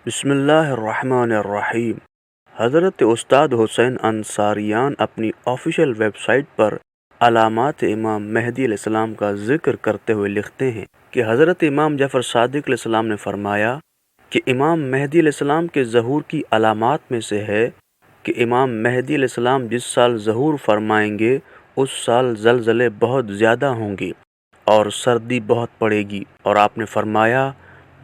بسم اللہ الرحمن الرحیم۔ حضرت استاد حسین انصاریان اپنی آفیشیل ویب سائٹ پر علامات امام مہدی علیہ السلام کا ذکر کرتے ہوئے لکھتے ہیں کہ حضرت امام جعفر صادق علیہ السلام نے فرمایا کہ امام مہدی علیہ السلام کے ظہور کی علامات میں سے ہے کہ امام مہدی علیہ السلام جس سال ظہور فرمائیں گے اس سال زلزلے بہت زیادہ ہوں گے اور سردی بہت پڑے گی، اور آپ نے فرمایا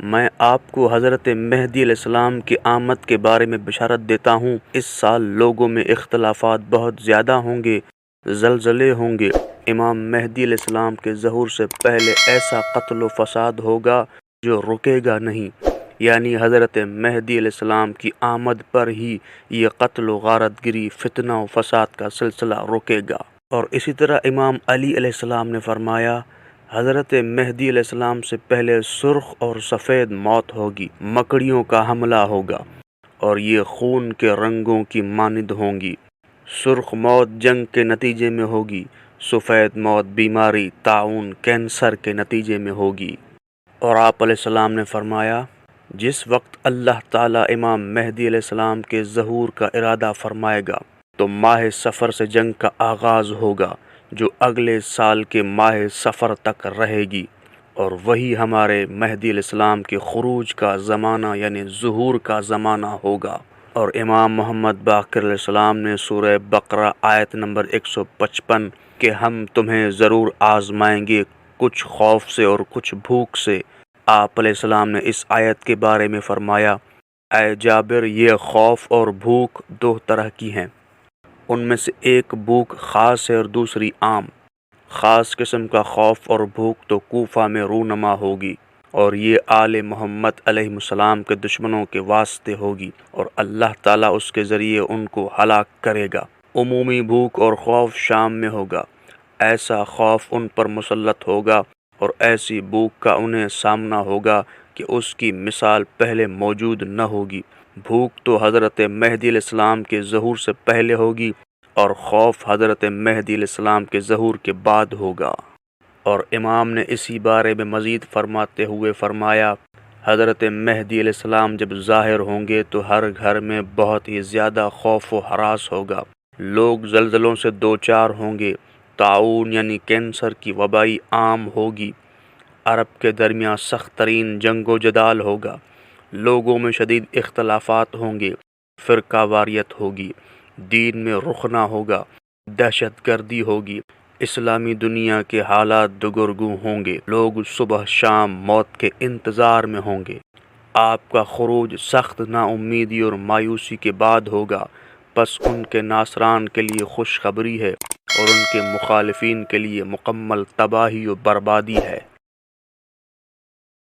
میں آپ کو حضرت مہدی علیہ السلام کی آمد کے بارے میں بشارت دیتا ہوں، اس سال لوگوں میں اختلافات بہت زیادہ ہوں گے، زلزلے ہوں گے، امام مہدی علیہ السلام کے ظہور سے پہلے ایسا قتل و فساد ہوگا جو رکے گا نہیں، یعنی حضرت مہدی علیہ السلام کی آمد پر ہی یہ قتل و غارت گری، فتنہ و فساد کا سلسلہ رکے گا۔ اور اسی طرح امام علی علیہ السلام نے فرمایا حضرت مہدی علیہ السلام سے پہلے سرخ اور سفید موت ہوگی، مکڑیوں کا حملہ ہوگا اور یہ خون کے رنگوں کی مانند ہوں گی۔ سرخ موت جنگ کے نتیجے میں ہوگی، سفید موت بیماری، طاعون، کینسر کے نتیجے میں ہوگی۔ اور آپ علیہ السلام نے فرمایا جس وقت اللہ تعالیٰ امام مہدی علیہ السلام کے ظہور کا ارادہ فرمائے گا تو ماہ صفر سے جنگ کا آغاز ہوگا جو اگلے سال کے ماہ صفر تک رہے گی، اور وہی ہمارے مہدی علیہ السلام کے خروج کا زمانہ یعنی ظہور کا زمانہ ہوگا۔ اور امام محمد باقر علیہ السلام نے سورہ بقرہ آیت نمبر 155 کہ ہم تمہیں ضرور آزمائیں گے کچھ خوف سے اور کچھ بھوک سے، آپ علیہ السلام نے اس آیت کے بارے میں فرمایا اے جابر، یہ خوف اور بھوک دو طرح کی ہیں، ان میں سے ایک بھوک خاص ہے اور دوسری عام۔ خاص قسم کا خوف اور بھوک تو کوفہ میں رونما ہوگی، اور یہ آل محمد علیہ السلام کے دشمنوں کے واسطے ہوگی، اور اللہ تعالیٰ اس کے ذریعے ان کو ہلاک کرے گا۔ عمومی بھوک اور خوف شام میں ہوگا، ایسا خوف ان پر مسلط ہوگا اور ایسی بھوک کا انہیں سامنا ہوگا کہ اس کی مثال پہلے موجود نہ ہوگی۔ بھوک تو حضرت مہدی علیہ السلام کے ظہور سے پہلے ہوگی اور خوف حضرت مہدی علیہ السلام کے ظہور کے بعد ہوگا۔ اور امام نے اسی بارے میں مزید فرماتے ہوئے فرمایا حضرت مہدی علیہ السلام جب ظاہر ہوں گے تو ہر گھر میں بہت ہی زیادہ خوف و ہراس ہوگا، لوگ زلزلوں سے دوچار ہوں گے، طاعون یعنی کینسر کی وبائی عام ہوگی، عرب کے درمیان سخت ترین جنگ و جدال ہوگا، لوگوں میں شدید اختلافات ہوں گے، فرقہ واریت ہوگی، دین میں رخنہ ہوگا، دہشت گردی ہوگی، اسلامی دنیا کے حالات دگرگوں ہوں گے، لوگ صبح شام موت کے انتظار میں ہوں گے۔ آپ کا خروج سخت نا امیدی اور مایوسی کے بعد ہوگا، پس ان کے ناصران کے لیے خوشخبری ہے اور ان کے مخالفین کے لیے مکمل تباہی و بربادی ہے۔